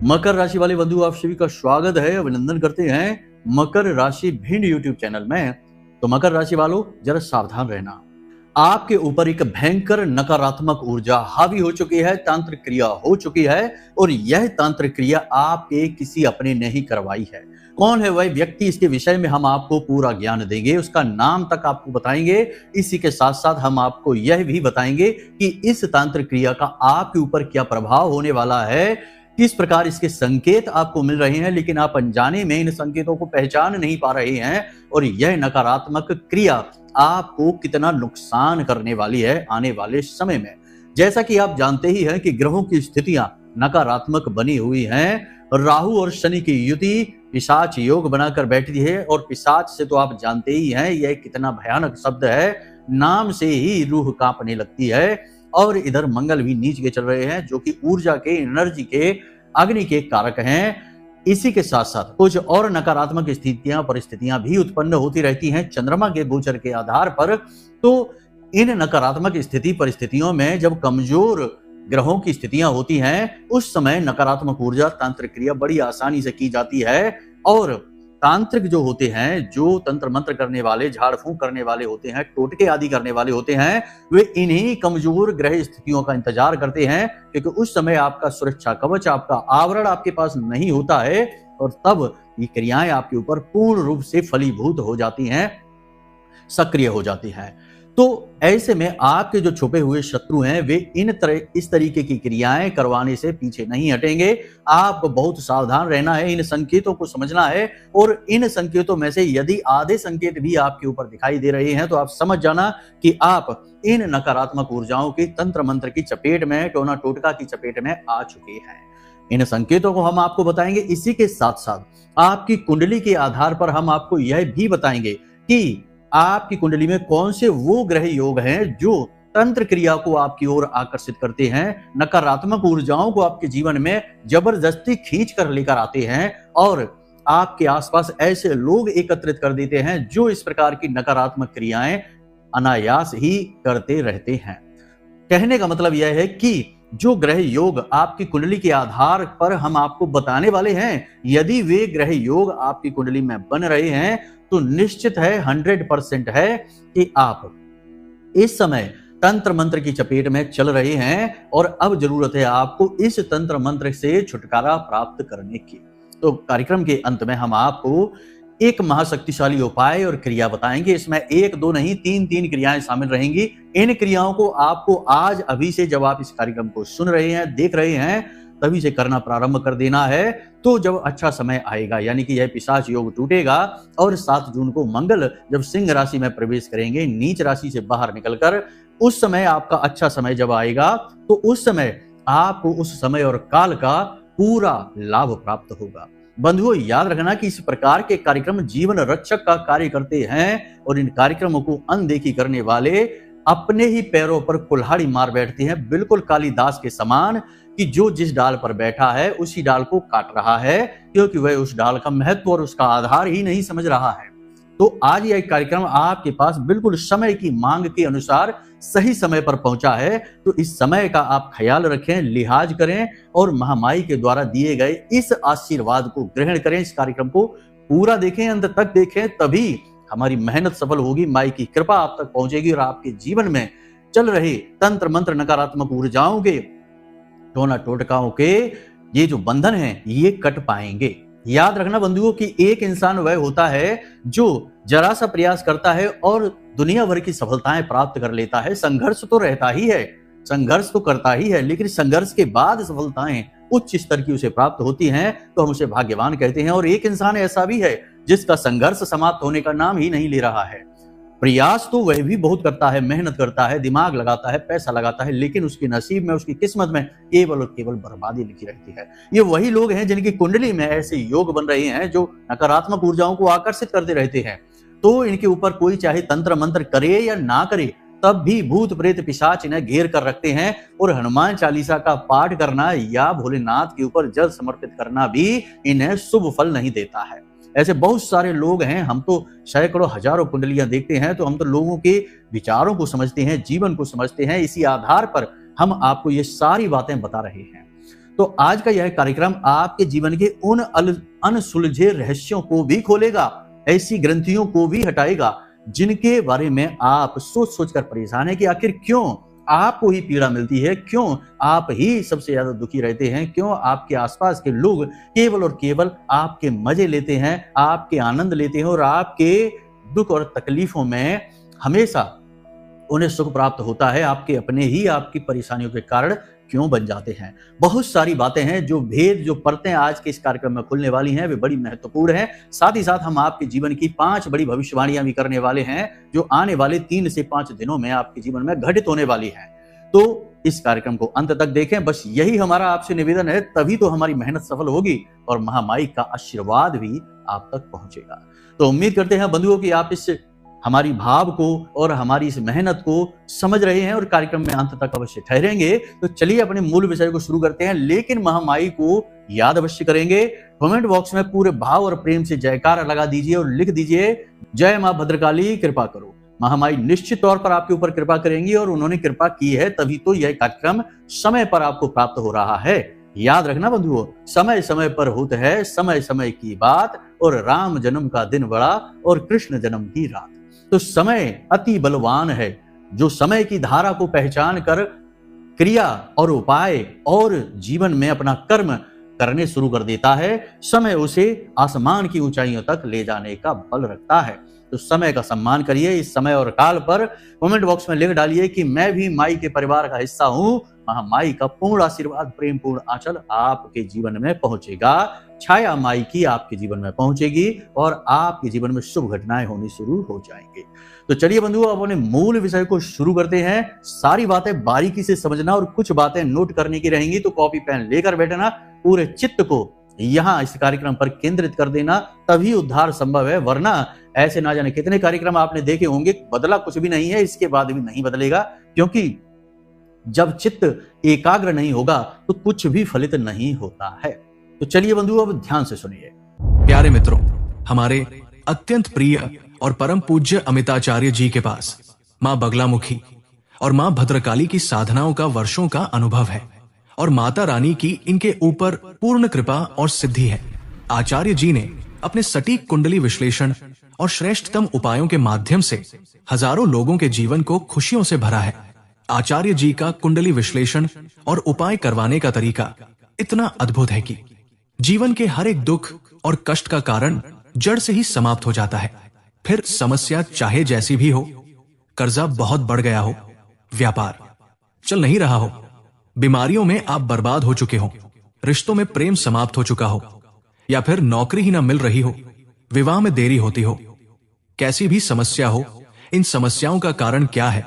मकर राशि वाले बंधु, आप सभी का स्वागत है, अभिनंदन करते हैं मकर राशि भिंड यूट्यूब चैनल में। तो मकर राशि वालों, जरा सावधान रहना। आपके ऊपर एक भयंकर नकारात्मक ऊर्जा हावी हो चुकी है, तांत्रिक क्रिया हो चुकी है और यह तांत्रिक क्रिया आपके किसी अपने ने ही करवाई है। कौन है वह व्यक्ति, इसके विषय में हम आपको पूरा ज्ञान देंगे, उसका नाम तक आपको बताएंगे। इसी के साथ साथ हम आपको यह भी बताएंगे कि इस तांत्रिक क्रिया का आपके ऊपर क्या प्रभाव होने वाला है, किस प्रकार इसके संकेत आपको मिल रहे हैं, लेकिन आप अनजाने में इन संकेतों को पहचान नहीं पा रहे हैं और यह नकारात्मक क्रिया आपको कितना नुकसान करने वाली है आने वाले समय में। जैसा कि आप जानते ही हैं कि ग्रहों की स्थितियां नकारात्मक बनी हुई हैं। राहु और शनि की युति पिशाच योग बनाकर बैठी है और पिशाच से तो आप जानते ही हैं यह कितना भयानक शब्द है, नाम से ही रूह कांपने लगती है। और इधर मंगल भी नीच के चल रहे हैं, जो कि ऊर्जा के, एनर्जी के, अग्नि के कारक हैं। इसी के साथ साथ कुछ और नकारात्मक स्थितियां, परिस्थितियां भी उत्पन्न होती रहती हैं चंद्रमा के गोचर के आधार पर। तो इन नकारात्मक स्थिति परिस्थितियों में जब कमजोर ग्रहों की स्थितियां होती हैं, उस समय नकारात्मक ऊर्जा तांत्रिक क्रिया बड़ी आसानी से की जाती है। और तांत्रिक जो होते हैं, जो तंत्र मंत्र करने वाले, झाड़ फूंक करने वाले होते हैं, टोटके आदि करने वाले होते हैं, वे इन्हीं कमजोर ग्रह स्थितियों का इंतजार करते हैं, क्योंकि उस समय आपका सुरक्षा कवच, आपका आवरण आपके पास नहीं होता है और तब ये क्रियाएं आपके ऊपर पूर्ण रूप से फलीभूत हो जाती हैं, सक्रिय हो जाती हैं। तो ऐसे में आपके जो छुपे हुए शत्रु हैं, वे इस तरीके की क्रियाएं करवाने से पीछे नहीं हटेंगे। आपको बहुत सावधान रहना है, इन संकेतों को समझना है और इन संकेतों में से यदि आधे संकेत भी आपके ऊपर दिखाई दे रहे हैं तो आप समझ जाना कि आप इन नकारात्मक ऊर्जाओं की, तंत्र मंत्र की चपेट में, टोना टोटका की चपेट में आ चुके हैं। इन संकेतों को हम आपको बताएंगे। इसी के साथ साथ आपकी कुंडली के आधार पर हम आपको यह भी बताएंगे कि आपकी कुंडली में कौन से वो ग्रह योग हैं जो तंत्र क्रिया को आपकी ओर आकर्षित करते हैं, नकारात्मक ऊर्जाओं को आपके जीवन में जबरदस्ती खींच कर लेकर आते हैं और आपके आसपास ऐसे लोग एकत्रित कर देते हैं जो इस प्रकार की नकारात्मक क्रियाएं अनायास ही करते रहते हैं। कहने का मतलब यह है कि जो ग्रह योग आपकी कुंडली के आधार पर हम आपको बताने वाले हैं, यदि वे ग्रह योग आपकी कुंडली में बन रहे हैं तो निश्चित है, 100% है कि आप इस समय तंत्र मंत्र की चपेट में चल रहे हैं और अब जरूरत है आपको इस तंत्र मंत्र से छुटकारा प्राप्त करने की। तो कार्यक्रम के अंत में हम आपको एक महाशक्तिशाली उपाय और क्रिया बताएंगे। इसमें एक दो नहीं, तीन क्रियाएं शामिल रहेंगी। इन क्रियाओं को आपको आज, अभी से, जब आप इस कार्यक्रम को सुन रहे हैं, देख रहे हैं, तभी से करना प्रारंभ कर देना है। तो जब अच्छा समय आएगा, यानी कि यह पिशाच योग टूटेगा और 7 जून को मंगल जब सिंह राशि में प्रवेश करेंगे, नीच राशि से बाहर निकलकर, उस समय आपका अच्छा समय जब आएगा तो उस समय आपको उस समय और काल का पूरा लाभ प्राप्त होगा। बंधुओं, याद रखना कि इस प्रकार के कार्यक्रम जीवन रक्षक का कार्य करते हैं और इन कार्यक्रमों को अनदेखी करने वाले अपने ही पैरों पर कुल्हाड़ी मार बैठते हैं, बिल्कुल कालिदास के समान, कि जो जिस डाल पर बैठा है उसी डाल को काट रहा है, क्योंकि वह उस डाल का महत्व और उसका आधार ही नहीं समझ रहा है। तो आज यह कार्यक्रम आपके पास बिल्कुल समय की मांग के अनुसार सही समय पर पहुंचा है। तो इस समय का आप ख्याल रखें, लिहाज करें और महामाई के द्वारा दिए गए इस आशीर्वाद को ग्रहण करें। इस कार्यक्रम को पूरा देखें, अंत तक देखें, तभी हमारी मेहनत सफल होगी। माई की कृपा आप तक पहुंचेगी और आपके जीवन में चल रहे तंत्र मंत्र, नकारात्मक ऊर्जाओं के, टोना टोटकाओं के ये जो बंधन है, ये कट पाएंगे। याद रखना बंधुओं कि एक इंसान वह होता है जो जरा सा प्रयास करता है और दुनिया भर की सफलताएं प्राप्त कर लेता है। संघर्ष तो रहता ही है, संघर्ष तो करता ही है, लेकिन संघर्ष के बाद सफलताएं उच्च स्तर की उसे प्राप्त होती हैं तो हम उसे भाग्यवान कहते हैं। और एक इंसान ऐसा भी है जिसका संघर्ष समाप्त होने का नाम ही नहीं ले रहा है। प्रयास तो वह भी बहुत करता है, मेहनत करता है, दिमाग लगाता है, पैसा लगाता है, लेकिन उसके नसीब में, उसकी किस्मत में केवल और केवल बर्बादी लिखी रहती है। ये वही लोग हैं जिनकी कुंडली में ऐसे योग बन रहे हैं जो नकारात्मक ऊर्जाओं को आकर्षित करते रहते हैं। तो इनके ऊपर कोई चाहे तंत्र मंत्र करे या ना करे, तब भी भूत प्रेत पिशाच इन्हें घेर कर रखते हैं और हनुमान चालीसा का पाठ करना या भोलेनाथ के ऊपर जल समर्पित करना भी इन्हें शुभ फल नहीं देता है। ऐसे बहुत सारे लोग हैं, हम तो सैकड़ों हजारों कुंडलियां देखते हैं, तो हम तो लोगों के विचारों को समझते हैं, जीवन को समझते हैं। इसी आधार पर हम आपको ये सारी बातें बता रहे हैं। तो आज का यह कार्यक्रम आपके जीवन के उन अनसुलझे रहस्यों को भी खोलेगा, ऐसी ग्रंथियों को भी हटाएगा जिनके बारे में आप सोच सोचकर परेशान है कि आखिर क्यों आपको ही पीड़ा मिलती है, क्यों आप ही सबसे ज्यादा दुखी रहते हैं, क्यों आपके आसपास के लोग केवल और केवल आपके मजे लेते हैं, आपके आनंद लेते हैं और आपके दुख और तकलीफों में हमेशा उन्हें सुख प्राप्त होता है, आपके अपने ही आपकी परेशानियों के कारण क्यों बन जाते हैं। बहुत सारी बातें हैं, जो भेद, जो परतें आज के इस कार्यक्रम में खुलने वाली हैं, वे बड़ी महत्वपूर्ण हैं। साथ ही साथ हम आपके जीवन की 5 बड़ी भविष्यवाणियां भी करने वाले हैं, जो आने वाले 3 से 5 दिनों में आपके जीवन में घटित होने वाली हैं। तो इस कार्यक्रम को अंत तक देखें, बस यही हमारा आपसे निवेदन है, तभी तो हमारी मेहनत सफल होगी और महामाई का आशीर्वाद भी आप तक पहुंचेगा। तो उम्मीद करते हैं बंधुओं कि आप इस हमारी भाव को और हमारी इस मेहनत को समझ रहे हैं और कार्यक्रम में अंत तक अवश्य ठहरेंगे। तो चलिए अपने मूल विषय को शुरू करते हैं, लेकिन महामाई को याद अवश्य करेंगे। कमेंट बॉक्स में पूरे भाव और प्रेम से जयकार लगा दीजिए और लिख दीजिए, जय मां भद्रकाली कृपा करो। महामाई निश्चित तौर पर आपके ऊपर कृपा करेंगी और उन्होंने कृपा की है, तभी तो यह कार्यक्रम समय पर आपको प्राप्त हो रहा है। याद रखना बंधुओं, समय समय पर होता है समय समय की बात, और राम जन्म का दिन बड़ा और कृष्ण जन्म की रात। तो समय अति बलवान है, जो समय की धारा को पहचान कर क्रिया और उपाय और जीवन में अपना कर्म करने शुरू कर देता है, समय उसे आसमान की ऊंचाइयों तक ले जाने का बल रखता है। तो समय का सम्मान करिए। इस समय और काल पर कमेंट बॉक्स में लिख डालिए कि मैं भी माई के परिवार का हिस्सा हूं। महामाई का पूर्ण आशीर्वाद, प्रेम पूर्ण आंचल आपके जीवन में पहुंचेगा, छाया माई की आपके जीवन में पहुंचेगी और आपके जीवन में शुभ घटनाएं होनी शुरू हो जाएंगी। तो चलिए बंधुओं, अब अपने मूल विषय को शुरू करते हैं। सारी बातें बारीकी से समझना और कुछ बातें नोट करने की रहेंगी, तो कॉपी पेन लेकर बैठना, पूरे चित्त को यहाँ इस कार्यक्रम पर केंद्रित कर देना, तभी उद्धार संभव है। वरना ऐसे ना जाने कितने कार्यक्रम आपने देखे होंगे, बदला कुछ भी नहीं है, इसके बाद भी नहीं बदलेगा, क्योंकि जब चित्त एकाग्र नहीं होगा तो कुछ भी फलित नहीं होता है। तो चलिए बंधुओं, अब ध्यान से सुनिए। प्यारे मित्रों, हमारे अत्यंत प्रिय और परम पूज्य अमिताचार्य जी के पास मां बगलामुखी और मां भद्रकाली की साधनाओं का वर्षों का अनुभव है और माता रानी की इनके ऊपर पूर्ण कृपा और सिद्धि है। आचार्य जी ने अपने सटीक कुंडली विश्लेषण और श्रेष्ठतम उपायों के माध्यम से हजारों लोगों के जीवन को खुशियों से भरा है। आचार्य जी का कुंडली विश्लेषण और उपाय करवाने का तरीका इतना अद्भुत है कि जीवन के हर एक दुख और कष्ट का कारण जड़ से ही समाप्त हो जाता है। फिर समस्या चाहे जैसी भी हो, कर्जा बहुत बढ़ गया हो, व्यापार चल नहीं रहा हो, बीमारियों में आप बर्बाद हो चुके हो, रिश्तों में प्रेम समाप्त हो चुका हो, या फिर नौकरी ही ना मिल रही हो, विवाह में देरी होती हो, कैसी भी समस्या हो, इन समस्याओं का कारण क्या है,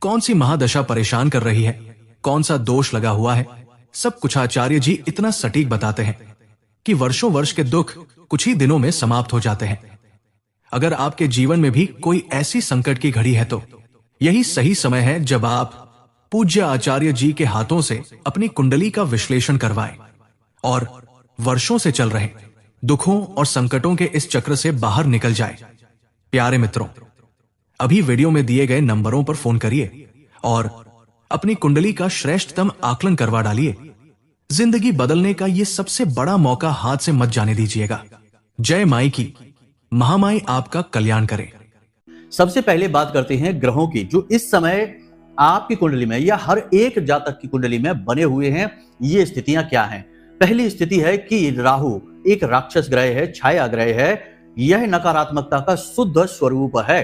कौन सी महादशा परेशान कर रही है, कौन सा दोष लगा हुआ है, सब कुछ आचार्य जी इतना सटीक बताते हैं कि वर्षों वर्ष के दुख कुछ ही दिनों में समाप्त हो जाते हैं। अगर आपके जीवन में भी कोई ऐसी संकट की घड़ी है तो यही सही समय है जब आप पूज्य आचार्य जी के हाथों से अपनी कुंडली का विश्लेषण करवाएं और वर्षों से चल रहे दुखों और संकटों के इस चक्र से बाहर निकल जाए। प्यारे मित्रों, अभी वीडियो में दिए गए नंबरों पर फोन करिए और अपनी कुंडली का श्रेष्ठतम आकलन करवा डालिए। जिंदगी बदलने का ये सबसे बड़ा मौका हाथ से मत जाने दीजिएगा। जय माई की, महामाई आपका कल्याण करे। सबसे पहले बात करते हैं ग्रहों की, जो इस समय आपकी कुंडली में या हर एक जातक की कुंडली में बने हुए हैं। ये स्थितियां क्या हैं? पहली स्थिति है कि राहु एक राक्षस ग्रह है, छाया ग्रह है। यह नकारात्मकता का शुद्ध स्वरूप है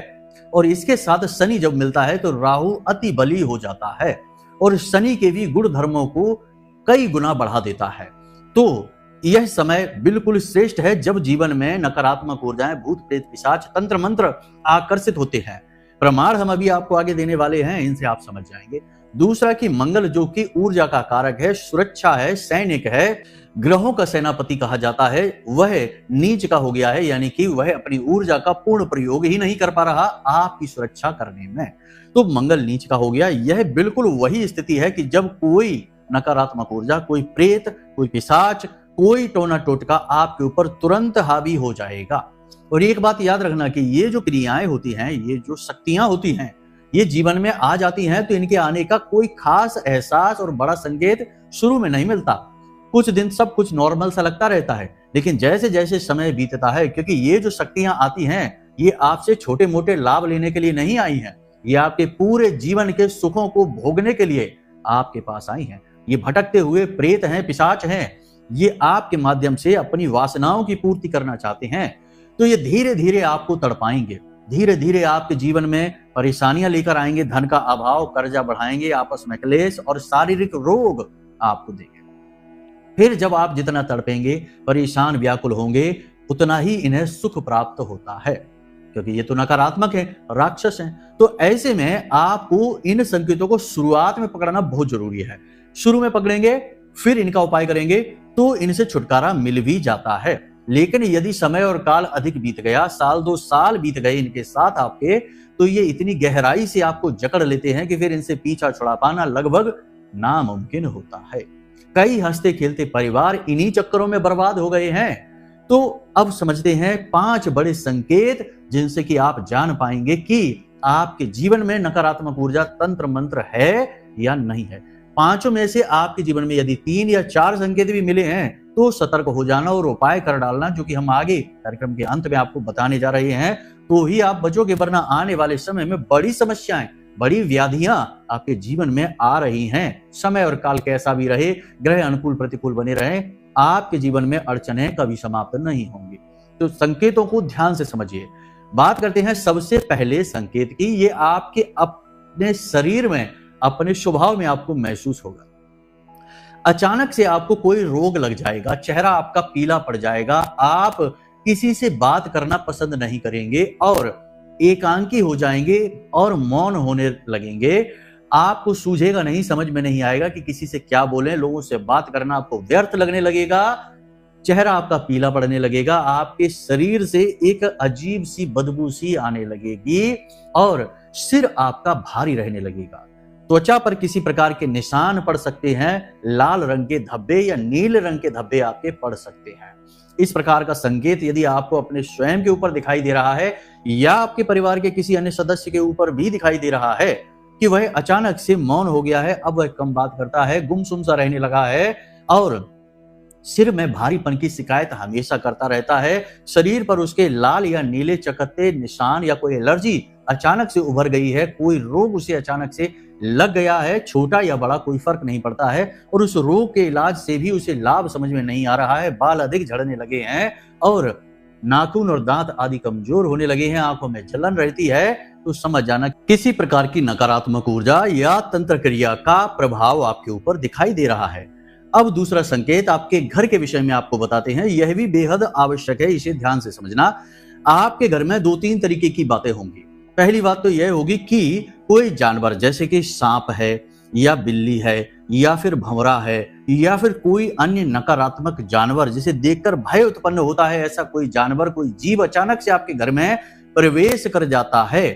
और इसके साथ शनि जब मिलता है तो राहु अति बली हो जाता है और शनि के भी गुण धर्मों को कई गुना बढ़ा देता है। तो यह समय बिल्कुल श्रेष्ठ है जब जीवन में नकारात्मक ऊर्जाएं, भूत प्रेत पिशाच, तंत्र मंत्र आकर्षित होते हैं। प्रमाण हम अभी आपको आगे देने वाले हैं, इनसे आप समझ जाएंगे। दूसरा कि मंगल, जो कि ऊर्जा का कारक है, सुरक्षा है, सैनिक है, ग्रहों का सेनापति कहा जाता है, वह नीच का हो गया है, यानी कि वह अपनी ऊर्जा का पूर्ण प्रयोग ही नहीं कर पा रहा आपकी सुरक्षा करने में। तो मंगल नीच का हो गया। यह बिल्कुल वही स्थिति है कि जब कोई नकारात्मक ऊर्जा, कोई प्रेत, कोई पिशाच, कोई टोना टोटका आपके ऊपर तुरंत हावी हो जाएगा। और एक बात याद रखना कि ये जो क्रियाएं होती हैं, ये जो शक्तियां होती हैं, ये जीवन में आ जाती हैं तो इनके आने का कोई खास एहसास और बड़ा संकेत शुरू में नहीं मिलता। कुछ दिन सब कुछ नॉर्मल सा लगता रहता है, लेकिन जैसे जैसे समय बीतता है, क्योंकि ये जो शक्तियां आती हैं ये आपसे छोटे मोटे लाभ लेने के लिए नहीं आई हैं, ये आपके पूरे जीवन के सुखों को भोगने के लिए आपके पास आई हैं। ये भटकते हुए प्रेत हैं, पिशाच हैं, ये आपके माध्यम से अपनी वासनाओं की पूर्ति करना चाहते हैं। तो ये धीरे धीरे आपको तड़पाएंगे, धीरे धीरे आपके जीवन में परेशानियां लेकर आएंगे, धन का अभाव, कर्जा बढ़ाएंगे, आपस में क्लेश और शारीरिक रोग आपको देंगे। फिर जब आप जितना तड़पेंगे, परेशान व्याकुल होंगे, उतना ही इन्हें सुख प्राप्त होता है, क्योंकि ये तो नकारात्मक है, राक्षस हैं। तो ऐसे में आपको इन संकेतों को शुरुआत में पकड़ना बहुत जरूरी है। शुरू में पकड़ेंगे, फिर इनका उपाय करेंगे तो इनसे छुटकारा मिल भी जाता है। लेकिन यदि समय और काल अधिक बीत गया, साल 2 साल बीत गए इनके साथ आपके, तो ये इतनी गहराई से आपको जकड़ लेते हैं कि फिर इनसे पीछा छुड़ा पाना लगभग नामुमकिन होता है। कई हंसते खेलते परिवार इन्हीं चक्करों में बर्बाद हो गए हैं। तो अब समझते हैं 5 बड़े संकेत जिनसे कि आप जान पाएंगे कि आपके जीवन में नकारात्मक ऊर्जा तंत्र मंत्र है या नहीं है। 5 में से आपके जीवन में यदि 3 या 4 संकेत भी मिले हैं तो सतर्क हो जाना और उपाय कर डालना, जो कि हम आगे कार्यक्रम के अंत में आपको बताने जा रहे हैं, तो ही आप बचोगे, वरना आने वाले समय में बड़ी समस्याएं, बड़ी व्याधियां आपके जीवन में आ रही हैं। समय और काल कैसा भी रहे, ग्रह अनुकूल प्रतिकूल बने रहे, आपके जीवन में अड़चनें कभी समाप्त नहीं होंगी। तो संकेतों को ध्यान से समझिए। बात करते हैं सबसे पहले संकेत की। ये आपके अपने शरीर में, अपने स्वभाव में आपको महसूस होगा। अचानक से आपको कोई रोग लग जाएगा, चेहरा आपका पीला पड़ जाएगा, आप किसी से बात करना पसंद नहीं करेंगे और एकांकी हो जाएंगे और मौन होने लगेंगे। आपको सूझेगा नहीं, समझ में नहीं आएगा कि किसी से क्या बोलें, लोगों से बात करना आपको व्यर्थ लगने लगेगा, चेहरा आपका पीला पड़ने लगेगा, आपके शरीर से एक अजीब सी बदबू सी आने लगेगी और सिर आपका भारी रहने लगेगा। त्वचा पर किसी प्रकार के निशान पड़ सकते हैं, लाल रंग के धब्बे या नीले रंग के धब्बे आपके पड़ सकते हैं। इस प्रकार का संकेत यदि आपको अपने स्वयं के ऊपर दिखाई दे रहा है या आपके परिवार के किसी अन्य सदस्य के ऊपर भी दिखाई दे रहा है कि वह अचानक से मौन हो गया है, अब वह कम बात करता है, गुमसुम सा रहने लगा है और सिर में भारीपन की शिकायत हमेशा करता रहता है, शरीर पर उसके लाल या नीले चकत्ते निशान या कोई एलर्जी अचानक से उभर गई है, कोई रोग उसे अचानक से लग गया है, छोटा या बड़ा कोई फर्क नहीं पड़ता है, और उस रोग के इलाज से भी उसे लाभ समझ में नहीं आ रहा है, बाल अधिक झड़ने लगे हैं और नाखून और दांत आदि कमजोर होने लगे हैं, आंखों में जलन रहती है, तो समझ जाना किसी प्रकार की नकारात्मक ऊर्जा या तंत्र क्रिया का प्रभाव आपके ऊपर दिखाई दे रहा है। अब दूसरा संकेत आपके घर के विषय में आपको बताते हैं, यह भी बेहद आवश्यक है, इसे ध्यान से समझना। आपके घर में 2-3 तरीके की बातें होंगी। पहली बात तो यह होगी कि कोई जानवर जैसे कि सांप है या बिल्ली है या फिर भंवरा है या फिर कोई अन्य नकारात्मक जानवर जिसे देखकर भय उत्पन्न होता है, ऐसा कोई जानवर, कोई जीव अचानक से आपके घर में प्रवेश कर जाता है,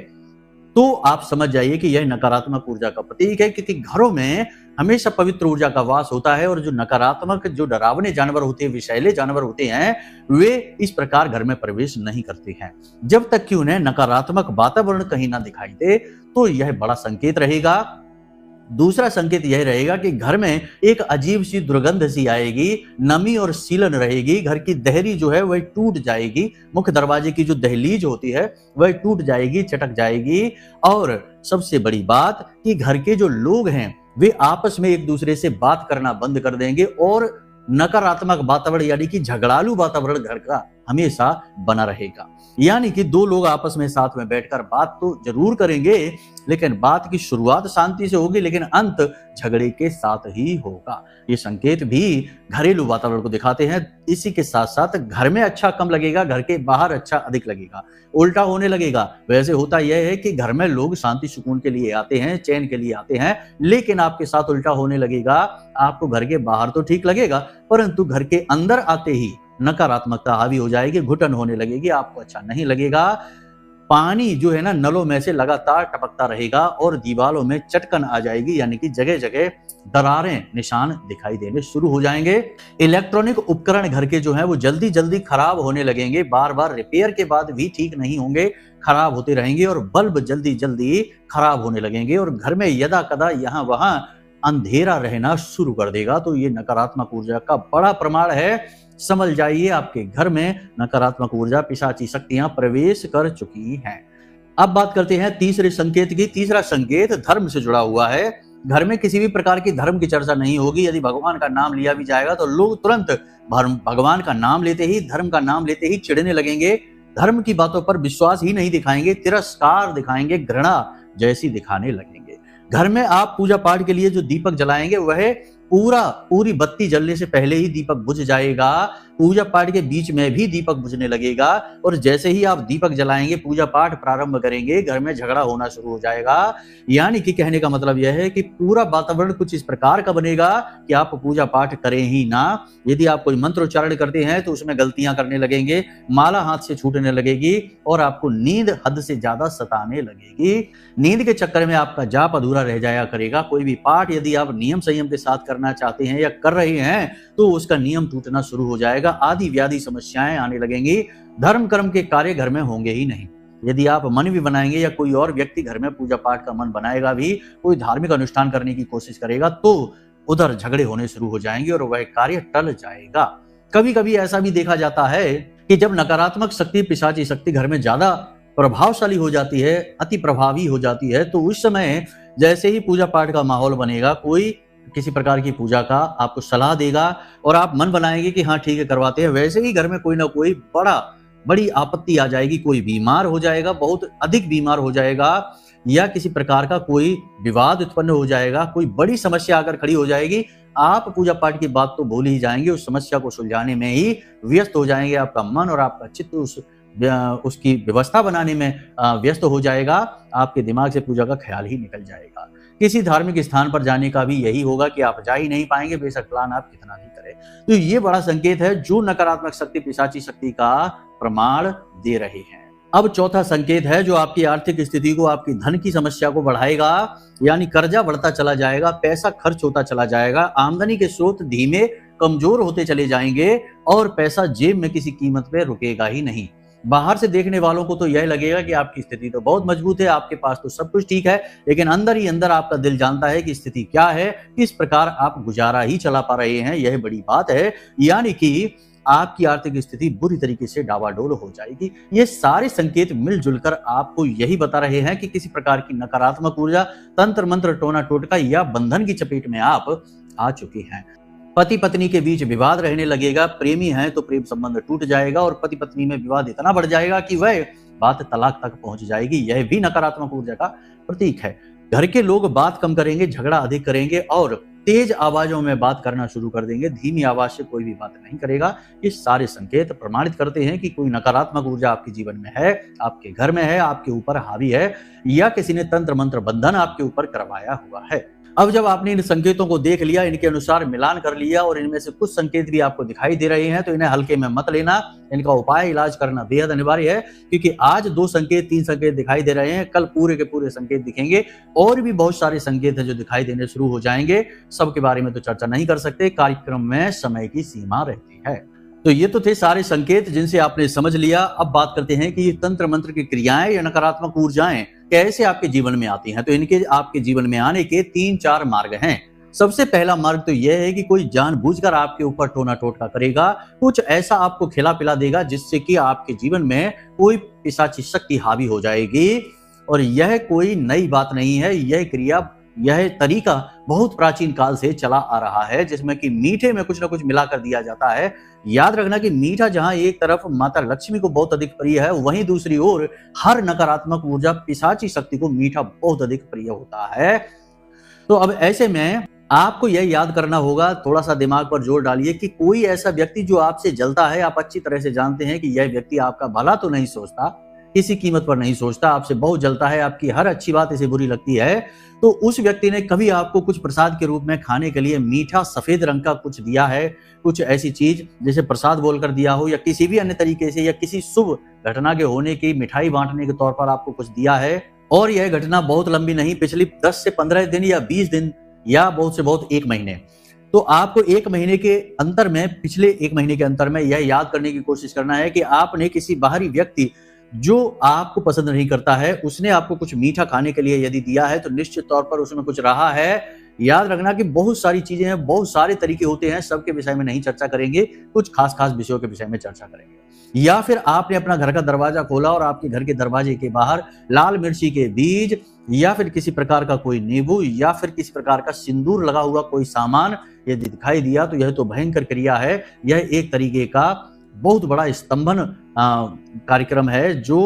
तो आप समझ जाइए कि यह नकारात्मक ऊर्जा का प्रतीक है, क्योंकि घरों में हमेशा पवित्र ऊर्जा का वास होता है और जो नकारात्मक, जो डरावने जानवर होते हैं, विषैले जानवर होते हैं, वे इस प्रकार घर में प्रवेश नहीं करते हैं जब तक कि उन्हें नकारात्मक वातावरण कहीं ना दिखाई दे। तो यह बड़ा संकेत रहेगा। दूसरा संकेत यह रहेगा कि घर में एक अजीब सी दुर्गंध सी आएगी, नमी और सीलन रहेगी, घर की देहरी जो है वह टूट जाएगी, मुख्य दरवाजे की जो दहलीज होती है वह टूट जाएगी, चटक जाएगी, और सबसे बड़ी बात कि घर के जो लोग हैं वे आपस में एक दूसरे से बात करना बंद कर देंगे और नकारात्मक वातावरण यानी कि झगड़ालू वातावरण घर का हमेशा बना रहेगा। यानी कि 2 लोग आपस में साथ में बैठकर बात तो जरूर करेंगे, लेकिन बात की शुरुआत शांति से होगी, लेकिन अंत झगड़े के साथ ही होगा। ये संकेत भी घरेलू वातावरण को दिखाते हैं। इसी के साथ साथ घर में अच्छा कम लगेगा, घर के बाहर अच्छा अधिक लगेगा, उल्टा होने लगेगा। वैसे होता यह है कि घर में लोग शांति सुकून के लिए आते हैं, चैन के लिए आते हैं, लेकिन आपके साथ उल्टा होने लगेगा। आपको घर के बाहर तो ठीक लगेगा, परंतु घर के अंदर आते ही नकारात्मकता हावी हो जाएगी, घुटन होने लगेगी, आपको अच्छा नहीं लगेगा। पानी जो है ना नलों में से लगातार टपकता रहेगा और दीवारों में चटकन आ जाएगी, यानी कि जगह जगह दरारें, निशान दिखाई देने शुरू हो जाएंगे। इलेक्ट्रॉनिक उपकरण घर के जो है वो जल्दी जल्दी खराब होने लगेंगे, बार बार रिपेयर के बाद भी ठीक नहीं होंगे, खराब होते रहेंगे, और बल्ब जल्दी जल्दी खराब होने लगेंगे और घर में यदा कदा यहाँ वहां अंधेरा रहना शुरू कर देगा। तो ये नकारात्मक ऊर्जा का बड़ा प्रमाण है। समझ जाइए, आपके घर में नकारात्मक ऊर्जा, पिशाची शक्तियां प्रवेश कर चुकी हैं। अब बात करते हैं तीसरे संकेत की। तीसरा संकेत धर्म से जुड़ा हुआ है। घर में किसी भी प्रकार की धर्म की चर्चा नहीं होगी। यदि भगवान का नाम लिया भी जाएगा तो लोग तुरंत भगवान का नाम लेते ही, धर्म का नाम लेते ही चिढ़ने लगेंगे। धर्म की बातों पर विश्वास ही नहीं दिखाएंगे, तिरस्कार दिखाएंगे, घृणा जैसी दिखाने लगेंगे। घर में आप पूजा पाठ के लिए जो दीपक जलाएंगे वह पूरी बत्ती जलने से पहले ही दीपक बुझ जाएगा। पूजा पाठ के बीच में भी दीपक बुझने लगेगा और जैसे ही आप दीपक जलाएंगे, पूजा पाठ प्रारंभ करेंगे, घर में झगड़ा होना शुरू हो जाएगा। यानी कि कहने का मतलब यह है कि पूरा वातावरण कुछ इस प्रकार का बनेगा कि आप पूजा पाठ करें ही ना। यदि आप कोई मंत्र उच्चारण करते हैं तो उसमें गलतियां करने लगेंगे, माला हाथ से छूटने लगेगी और आपको नींद हद से ज्यादा सताने लगेगी। नींद के चक्कर में आपका जाप अधूरा रह जाया करेगा। कोई भी पाठ यदि आप नियम संयम के साथ करना चाहते हैं या कर रहे हैं तो उसका नियम टूटना शुरू हो जाएगा। आदि व्याधि समस्याएं आने लगेंगी। धर्म कर्म के कार्य घर में होंगे ही नहीं। यदि आप मन भी बनाएंगे या कोई और व्यक्ति घर में पूजा पाठ का मन बनाएगा भी, कोई धार्मिक अनुष्ठान करने की कोशिश करेगा तो उधर झगड़े होने शुरू हो जाएंगे और वह कार्य टल जाएगा। कभी कभी ऐसा भी देखा जाता है कि जब नकारात्मक शक्ति, पिशाची शक्ति घर में ज्यादा प्रभावशाली हो जाती है, अति प्रभावी हो जाती है, तो उस समय जैसे ही पूजा पाठ का माहौल बनेगा, कोई किसी प्रकार की पूजा का आपको सलाह देगा और आप मन बनाएंगे कि हाँ ठीक है करवाते हैं, वैसे ही घर में कोई ना कोई बड़ी आपत्ति आ जाएगी। कोई बीमार हो जाएगा, बहुत अधिक बीमार हो जाएगा, या किसी प्रकार का कोई विवाद उत्पन्न हो जाएगा, कोई बड़ी समस्या आकर खड़ी हो जाएगी। आप पूजा पाठ की बात तो भूल ही जाएंगे, उस समस्या को सुलझाने में ही व्यस्त हो जाएंगे। आपका मन और आपका चित्त उसकी व्यवस्था बनाने में व्यस्त हो जाएगा। आपके दिमाग से पूजा का ख्याल ही निकल जाएगा। किसी धार्मिक स्थान पर जाने का भी यही होगा कि आप जा ही नहीं पाएंगे, बेशक प्लान आप कितना भी करें। तो ये बड़ा संकेत है जो नकारात्मक शक्ति, पिशाची शक्ति का प्रमाण दे रहे हैं। अब चौथा संकेत है जो आपकी आर्थिक स्थिति को, आपकी धन की समस्या को बढ़ाएगा। यानी कर्जा बढ़ता चला जाएगा, पैसा खर्च होता चला जाएगा, आमदनी के स्रोत धीमे कमजोर होते चले जाएंगे और पैसा जेब में किसी कीमत पे रुकेगा ही नहीं। बाहर से देखने वालों को तो यह लगेगा कि आपकी स्थिति तो बहुत मजबूत है, आपके पास तो सब कुछ ठीक है, लेकिन अंदर ही अंदर आपका दिल जानता है कि स्थिति क्या है, किस प्रकार आप गुजारा ही चला पा रहे हैं। यह बड़ी बात है। यानी कि आपकी आर्थिक स्थिति बुरी तरीके से डावाडोल हो जाएगी। ये सारे संकेत मिलजुल कर आपको यही बता रहे हैं कि किसी प्रकार की नकारात्मक ऊर्जा, तंत्र मंत्र, टोना टोटका या बंधन की चपेट में आप आ चुके हैं। पति पत्नी के बीच विवाद रहने लगेगा। प्रेमी हैं तो प्रेम संबंध टूट जाएगा और पति पत्नी में विवाद इतना बढ़ जाएगा कि वह बात तलाक तक पहुंच जाएगी। यह भी नकारात्मक ऊर्जा का प्रतीक है। घर के लोग बात कम करेंगे, झगड़ा अधिक करेंगे और तेज आवाजों में बात करना शुरू कर देंगे। धीमी आवाज से कोई भी बात नहीं करेगा। ये सारे संकेत प्रमाणित करते हैं कि कोई नकारात्मक ऊर्जा आपके जीवन में है, आपके घर में है, आपके ऊपर हावी है, या किसी ने तंत्र मंत्र बंधन आपके ऊपर करवाया हुआ है। अब जब आपने इन संकेतों को देख लिया, इनके अनुसार मिलान कर लिया और इनमें से कुछ संकेत भी आपको दिखाई दे रहे हैं, तो इन्हें हल्के में मत लेना। इनका उपाय, इलाज करना बेहद अनिवार्य है, क्योंकि आज 2 संकेत, 3 संकेत दिखाई दे रहे हैं, कल पूरे के पूरे संकेत दिखेंगे और भी बहुत सारे संकेत हैं जो दिखाई देने शुरू हो जाएंगे। सबके बारे में तो चर्चा नहीं कर सकते, कार्यक्रम में समय की सीमा रहती है। तो ये तो थे सारे संकेत जिनसे आपने समझ लिया। अब बात करते हैं कि ये तंत्र मंत्र की क्रियाएं या नकारात्मक ऊर्जाएं कैसे आपके जीवन में आती हैं। तो इनके आपके जीवन में आने के 3-4 मार्ग हैं। सबसे पहला मार्ग तो यह है कि कोई जानबूझकर आपके ऊपर टोना टोटका करेगा, कुछ ऐसा आपको खिला पिला देगा जिससे कि आपके जीवन में कोई पिशाची शक्ति हावी हो जाएगी। और यह कोई नई बात नहीं है, यह क्रिया, यह तरीका बहुत प्राचीन काल से चला आ रहा है, जिसमें कि मीठे में कुछ ना कुछ मिलाकर दिया जाता है। याद रखना कि मीठा जहां एक तरफ माता लक्ष्मी को बहुत अधिक प्रिय है, वहीं दूसरी ओर हर नकारात्मक ऊर्जा, पिशाची शक्ति को मीठा बहुत अधिक प्रिय होता है। तो अब ऐसे में आपको यह याद करना होगा, थोड़ा सा दिमाग पर जोर डालिए कि कोई ऐसा व्यक्ति जो आपसे जलता है, आप अच्छी तरह से जानते हैं कि यह व्यक्ति आपका भला तो नहीं सोचता, किसी कीमत पर नहीं सोचता, आपसे बहुत जलता है, आपकी हर अच्छी बात इसे बुरी लगती है, तो उस व्यक्ति ने कभी आपको कुछ प्रसाद के रूप में खाने के लिए मीठा सफेद रंग का कुछ दिया है, कुछ ऐसी चीज जैसे प्रसाद बोलकर दिया हो, या किसी भी अन्य तरीके से, या किसी शुभ घटना के होने की मिठाई बांटने के तौर पर आपको कुछ दिया है। और यह घटना बहुत लंबी नहीं, पिछली 10 से 15 दिन या 20 दिन या बहुत से बहुत 1 महीने। तो आपको 1 महीने के अंतर में, पिछले 1 महीने के अंतर में यह याद करने की कोशिश करना है कि आपने किसी बाहरी व्यक्ति जो आपको पसंद नहीं करता है, उसने आपको कुछ मीठा खाने के लिए यदि दिया है, तो निश्चित तौर पर उसमें कुछ रहा है याद रखना कि बहुत सारी चीजें हैं, बहुत सारे तरीके होते हैं, सबके विषय में नहीं चर्चा करेंगे, कुछ खास खास विषयों के विषय में चर्चा करेंगे। या फिर आपने अपना घर का दरवाजा खोला और आपके घर के दरवाजे के बाहर लाल मिर्ची के बीज या फिर किसी प्रकार का कोई नींबू या फिर किसी प्रकार का सिंदूर लगा हुआ कोई सामान यदि दिखाई दिया तो यह तो भयंकर क्रिया है। यह एक तरीके का बहुत बड़ा स्तंभन कार्यक्रम है जो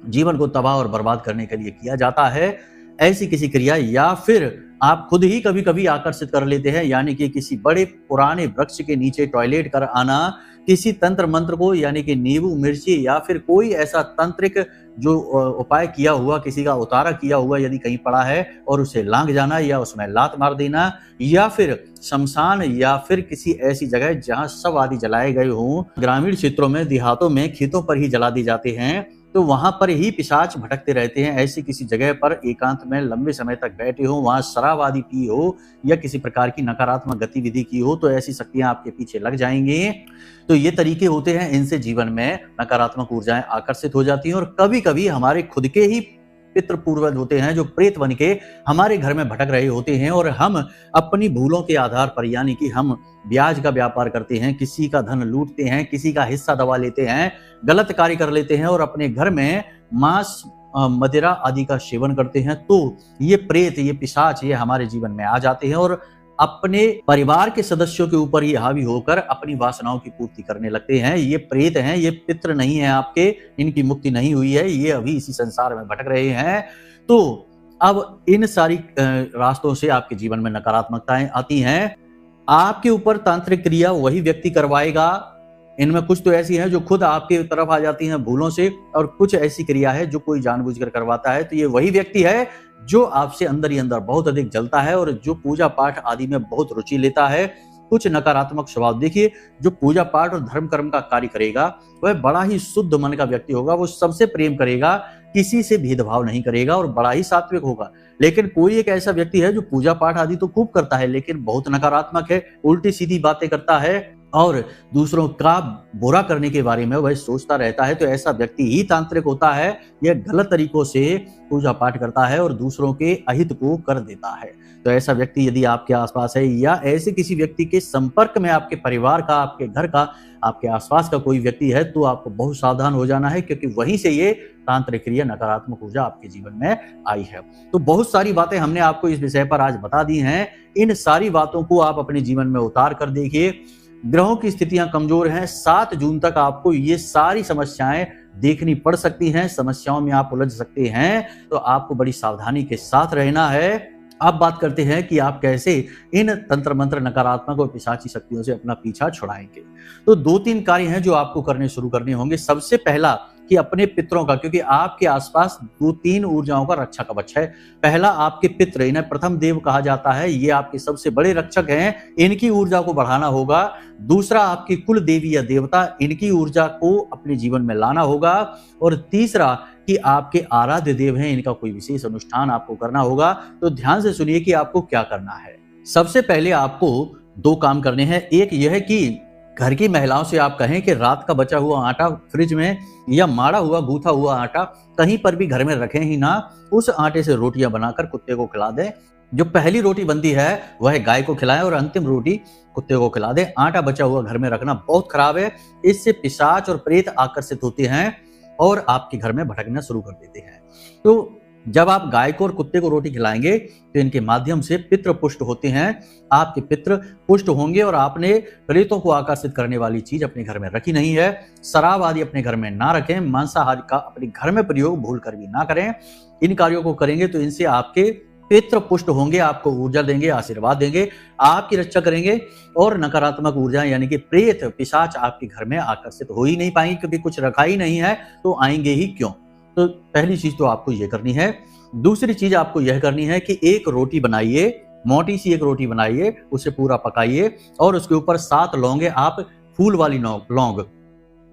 जीवन को तबाह और बर्बाद करने के लिए किया जाता है। ऐसी किसी क्रिया या फिर आप खुद ही कभी कभी आकर्षित कर लेते हैं, यानी कि किसी बड़े पुराने वृक्ष के नीचे टॉयलेट कर आना, किसी तंत्र मंत्र को यानी कि नींबू मिर्ची या फिर कोई ऐसा तांत्रिक जो उपाय किया हुआ, किसी का उतारा किया हुआ यदि कहीं पड़ा है और उसे लांग जाना या उसमें लात मार देना, या फिर शमशान या फिर किसी ऐसी जगह जहां शव आदि जलाए गए हों, ग्रामीण क्षेत्रों में, देहातों में, खेतों पर ही जला दी जाते हैं, तो वहां पर ही पिशाच भटकते रहते हैं। ऐसी किसी जगह पर एकांत में लंबे समय तक बैठे हो, वहां शराब आदि पी हो या किसी प्रकार की नकारात्मक गतिविधि की हो तो ऐसी शक्तियां आपके पीछे लग जाएंगी। तो ये तरीके होते हैं, इनसे जीवन में नकारात्मक ऊर्जाएं आकर्षित हो जाती हैं और कभी कभी हमारे खुद के ही पितृ पूर्वज होते हैं जो प्रेत बन के हमारे घर में भटक रहे होते हैं और हम अपनी भूलों के आधार पर, यानी कि हम ब्याज का व्यापार करते हैं, किसी का धन लूटते हैं, किसी का हिस्सा दबा लेते हैं, गलत कार्य कर लेते हैं और अपने घर में मांस मदिरा आदि का सेवन करते हैं, तो ये प्रेत, ये पिशाच, ये हमारे जीवन में आ जाते हैं और अपने परिवार के सदस्यों के ऊपर ही हावी होकर अपनी वासनाओं की पूर्ति करने लगते हैं। ये प्रेत हैं, ये पितृ नहीं है आपके, इनकी मुक्ति नहीं हुई है, ये अभी इसी संसार में भटक रहे हैं। तो अब इन सारी रास्तों से आपके जीवन में नकारात्मकताएं आती हैं। आपके ऊपर तांत्रिक क्रिया वही व्यक्ति करवाएगा। इनमें कुछ तो ऐसी हैं जो खुद आपके तरफ आ जाती हैं भूलों से, और कुछ ऐसी क्रिया है जो कोई जानबूझकर करवाता है। तो ये वही व्यक्ति है जो आपसे अंदर ही अंदर बहुत अधिक जलता है और जो पूजा पाठ आदि में बहुत रुचि लेता है। कुछ नकारात्मक स्वभाव, देखिए जो पूजा पाठ और धर्म कर्म का कार्य करेगा वह बड़ा ही शुद्ध मन का व्यक्ति होगा, वो सबसे प्रेम करेगा, किसी से भेदभाव नहीं करेगा और बड़ा ही सात्विक होगा। लेकिन कोई एक ऐसा व्यक्ति है जो पूजा पाठ आदि तो खूब करता है लेकिन बहुत नकारात्मक है, उल्टी सीधी बातें करता है और दूसरों का बुरा करने के बारे में वह सोचता रहता है, तो ऐसा व्यक्ति ही तांत्रिक होता है। यह गलत तरीकों से पूजा पाठ करता है और दूसरों के अहित को कर देता है। तो ऐसा व्यक्ति यदि आपके आसपास है या ऐसे किसी व्यक्ति के संपर्क में आपके परिवार का, आपके घर का, आपके आसपास का कोई व्यक्ति है तो आपको बहुत सावधान हो जाना है, क्योंकि वहीं से ये तांत्रिक क्रिया, नकारात्मक ऊर्जा आपके जीवन में आई है। तो बहुत सारी बातें हमने आपको इस विषय पर आज बता दी हैं। इन सारी बातों को आप अपने जीवन में उतार कर देखिए। ग्रहों की स्थितियां कमजोर हैं, 7 जून तक आपको ये सारी समस्याएं देखनी पड़ सकती हैं, समस्याओं में आप उलझ सकते हैं, तो आपको बड़ी सावधानी के साथ रहना है। अब बात करते हैं कि आप कैसे इन तंत्र मंत्र, नकारात्मक और पिशाची शक्तियों से अपना पीछा छुड़ाएंगे। तो 2-3 कार्य हैं जो आपको शुरू करने होंगे। सबसे पहला कि अपने पितरों का, क्योंकि आपके आसपास 2-3 ऊर्जाओं का रक्षा कवच है। पहला आपके पितृ, इन्हें प्रथम देव कहा जाता है, ये आपके सबसे बड़े रक्षक हैं, इनकी ऊर्जा को बढ़ाना होगा। दूसरा आपकी कुल देवी या देवता, इनकी ऊर्जा को अपने जीवन में लाना होगा। और तीसरा कि आपके आराध्य देव हैं, इनका कोई विशेष अनुष्ठान आपको करना होगा। तो ध्यान से सुनिए कि आपको क्या करना है। सबसे पहले आपको 2 काम करने हैं। एक यह कि घर की महिलाओं से आप कहें कि रात का बचा हुआ आटा फ्रिज में या माड़ा हुआ गूथा हुआ आटा कहीं पर भी घर में रखें ही ना, उस आटे से रोटियां बनाकर कुत्ते को खिला दें। जो पहली रोटी बनती है वह गाय को खिलाएं और अंतिम रोटी कुत्ते को खिला दें। आटा बचा हुआ घर में रखना बहुत खराब है, इससे पिशाच और प्रेत आकर्षित होते हैं और आपके घर में भटकना शुरू कर देते हैं। तो जब आप गाय को और कुत्ते को रोटी खिलाएंगे तो इनके माध्यम से पितृ पुष्ट होते हैं, आपके पितृ पुष्ट होंगे और आपने प्रेतों को आकर्षित करने वाली चीज अपने घर में रखी नहीं है। शराब आदि अपने घर में ना रखें, मांसाहार का अपने घर में प्रयोग भूल कर भी ना करें। इन कार्यों को करेंगे तो इनसे आपके पितृ पुष्ट होंगे, आपको ऊर्जा देंगे, आशीर्वाद देंगे, आपकी रक्षा करेंगे और नकारात्मक ऊर्जा यानी कि प्रेत पिशाच आपके घर में आकर्षित हो ही नहीं पाएंगे, क्योंकि कुछ रखा ही नहीं है तो आएंगे ही क्यों। तो पहली चीज तो आपको यह करनी है। दूसरी चीज आपको यह करनी है कि एक रोटी बनाइए, मोटी सी एक रोटी बनाइए, उसे पूरा पकाइए और उसके ऊपर 7 लौंगे, आप फूल वाली लौंग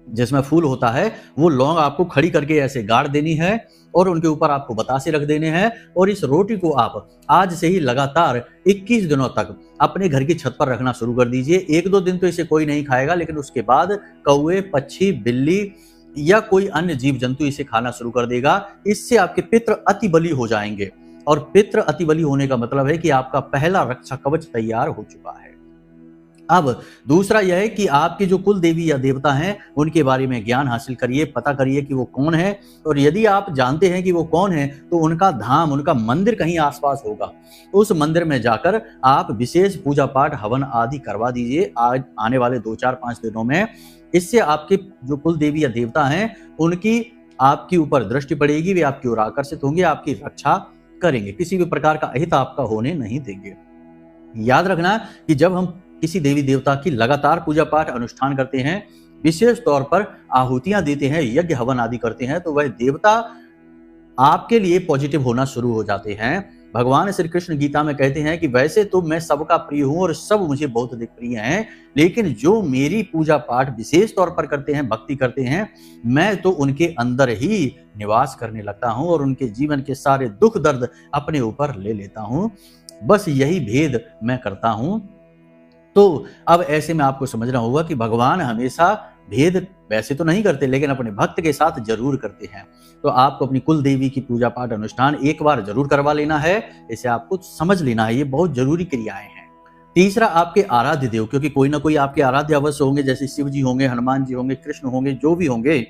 जिसमें फूल होता है वो लौंग आपको खड़ी करके ऐसे गाड़ देनी है और उनके ऊपर आपको बतासे रख देने हैं। और इस रोटी को आप आज से ही लगातार 21 दिनों तक अपने घर की छत पर रखना शुरू कर दीजिए। 1-2 दिन तो इसे कोई नहीं खाएगा, लेकिन उसके बाद कौवे, पक्षी, बिल्ली या कोई अन्य जीव जंतु इसे खाना शुरू कर देगा। इससे आपके पितृ अति बली हो जाएंगे। और पितृ अतिबली होने का मतलब है कि आपका पहला रक्षा कवच तैयार हो चुका है। अब दूसरा यह है कि आपके जो कुल देवी या देवता हैं उनके बारे में ज्ञान हासिल करिए, पता करिए कि वो कौन है, और यदि आप जानते हैं कि वो कौन है तो उनका धाम, उनका मंदिर कहीं आसपास होगा, उस मंदिर में जाकर आप विशेष पूजा पाठ हवन आदि करवा दीजिए आज आने वाले 2-4-5 दिनों में। इससे आपके जो कुल देवी या देवता हैं उनकी आपके ऊपर दृष्टि पड़ेगी, वे आपकी ओर आकर्षित होंगे, आपकी रक्षा करेंगे, किसी भी प्रकार का अहित आपका होने नहीं देंगे। याद रखना कि जब हम किसी देवी देवता की लगातार पूजा पाठ अनुष्ठान करते हैं, विशेष तौर पर आहुतियां देते हैं, यज्ञ हवन आदि करते हैं, तो वह देवता आपके लिए पॉजिटिव होना शुरू हो जाते हैं। भगवान श्री कृष्ण गीता में कहते हैं कि वैसे तो मैं सबका प्रिय हूं और सब मुझे बहुत अधिक प्रिय हैं, लेकिन जो मेरी पूजा पाठ विशेष तौर पर करते हैं, भक्ति करते हैं, मैं तो उनके अंदर ही निवास करने लगता हूं और उनके जीवन के सारे दुख दर्द अपने ऊपर ले लेता हूं। बस यही भेद मैं करता हूं। तो अब ऐसे में आपको समझना होगा कि भगवान हमेशा भेद वैसे तो नहीं करते, लेकिन अपने भक्त के साथ जरूर करते हैं। तो आपको अपनी कुल देवी की पूजा पाठ अनुष्ठान एक बार जरूर करवा लेना है, इसे आपको समझ लेना है, ये बहुत जरूरी क्रियाएं हैं। तीसरा, आपके आराध्य देव, क्योंकि कोई ना कोई आपके आराध्य अवश्य होंगे, जैसे शिव जी होंगे, हनुमान जी होंगे, कृष्ण होंगे, जो भी होंगे,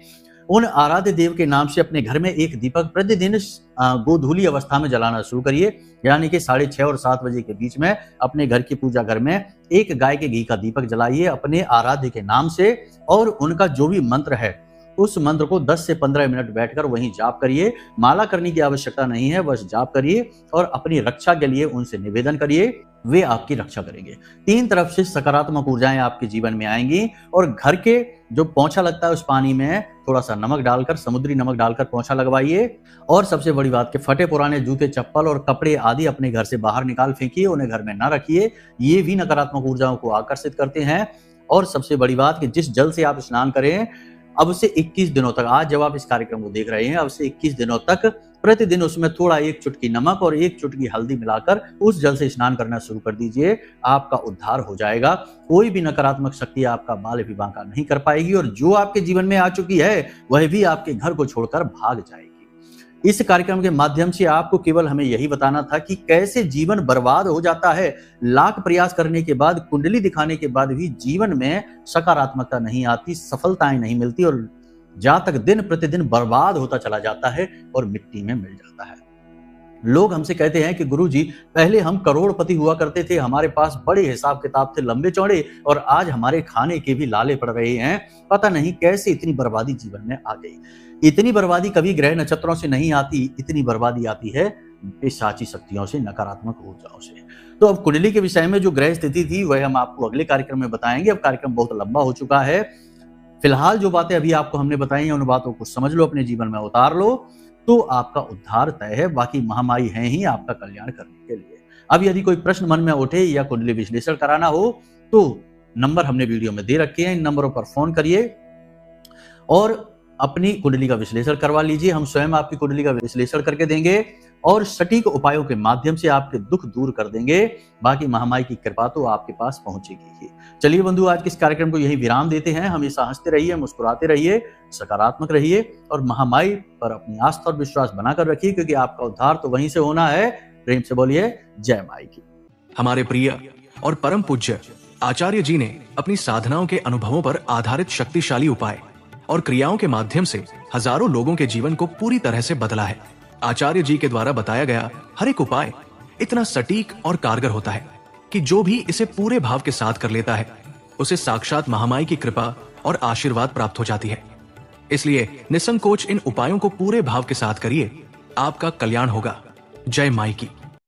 उन आराध्य देव के नाम से अपने घर में एक दीपक प्रतिदिन गोधूली अवस्था में जलाना शुरू करिए, यानी कि 6:30 और 7 बजे के बीच में अपने घर की पूजा घर में एक गाय के घी का दीपक जलाइए अपने आराध्य के नाम से, और उनका जो भी मंत्र है उस मंत्र को 10 से 15 मिनट बैठकर वहीं जाप करिए। माला करने की आवश्यकता नहीं है, बस जाप करिए और अपनी रक्षा के लिए उनसे निवेदन करिए, वे आपकी रक्षा करेंगे। 3 तरफ से सकारात्मक ऊर्जाएं आपके जीवन में आएंगी, और घर के जो पोंछा लगता है उस पानी में थोड़ा सा नमक डालकर, समुद्री नमक डालकर पोंछा लगवाइए। और सबसे बड़ी बात कि फटे पुराने जूते, चप्पल और कपड़े आदि अपने घर से बाहर निकाल फेंकिए, उन्हें घर में न रखिए, ये भी नकारात्मक ऊर्जाओं को आकर्षित करते हैं। और सबसे बड़ी बात कि जिस जल से आप स्नान करें, अब से 21 दिनों तक, आज जब आप इस कार्यक्रम को देख रहे हैं, अब से 21 दिनों तक प्रतिदिन उसमें थोड़ा 1 चुटकी नमक और 1 चुटकी हल्दी मिलाकर उस जल से स्नान करना शुरू कर दीजिए। आपका उद्धार हो जाएगा, कोई भी नकारात्मक शक्ति आपका बाल भी बांका नहीं कर पाएगी, और जो आपके जीवन में आ चुकी है वह भी आपके घर को छोड़कर भाग जाएगी। इस कार्यक्रम के माध्यम से आपको केवल हमें यही बताना था कि कैसे जीवन बर्बाद हो जाता है, लाख प्रयास करने के बाद, कुंडली दिखाने के बाद भी जीवन में सकारात्मकता नहीं आती, सफलताएं नहीं मिलती, और जातक दिन प्रतिदिन बर्बाद होता चला जाता है और मिट्टी में मिल जाता है। लोग हमसे कहते हैं कि गुरुजी, पहले हम करोड़पति हुआ करते थे, हमारे पास बड़े हिसाब किताब थे लंबे चौड़े, और आज हमारे खाने के भी लाले पड़ रहे हैं, पता नहीं कैसे इतनी बर्बादी जीवन में आ गई। इतनी बर्बादी कभी ग्रह नक्षत्रों से नहीं आती, इतनी बर्बादी आती है पिशाची शक्तियों से, नकारात्मक ऊर्जाओं से। तो अब कुंडली के विषय में जो ग्रह स्थिति थी वह हम आपको अगले कार्यक्रम में बताएंगे। अब कार्यक्रम बहुत लंबा हो चुका है, फिलहाल जो बातें अभी आपको हमने बताई हैं उन बातों को समझ लो, अपने जीवन में उतार लो, तो आपका उद्धार तय है। बाकी महामाई हैं ही आपका कल्याण करने के लिए। अब यदि कोई प्रश्न मन में उठे या कुंडली विश्लेषण कराना हो तो नंबर हमने वीडियो में दे रखे हैं, इन नंबरों पर फोन करिए और अपनी कुंडली का विश्लेषण करवा लीजिए। हम स्वयं आपकी कुंडली का विश्लेषण करके देंगे और सटीक उपायों के माध्यम से आपके दुख दूर कर देंगे। बाकी महामाई की कृपा तो आपके पास पहुंचेगी ही। चलिए बंधु, आज के इस कार्यक्रम को यही विराम देते हैं। हमेशा हंसते रहिए, मुस्कुराते रहिए, सकारात्मक रहिए और महामाई पर अपनी आस्था और विश्वास बनाकर रखिए, क्योंकि आपका उद्धार तो वहीं से होना है। प्रेम से बोलिए जय माई की। हमारे प्रिय और परम पूज्य आचार्य जी ने अपनी साधनाओं के अनुभवों पर आधारित शक्तिशाली उपाय और क्रियाओं के माध्यम से हजारों लोगों के जीवन को पूरी तरह से बदला है। आचार्य जी के द्वारा बताया गया हर एक उपाय इतना सटीक और कारगर होता है कि जो भी इसे पूरे भाव के साथ कर लेता है उसे साक्षात महामाई की कृपा और आशीर्वाद प्राप्त हो जाती है। इसलिए निसंकोच इन उपायों को पूरे भाव के साथ करिए, आपका कल्याण होगा। जय माई की।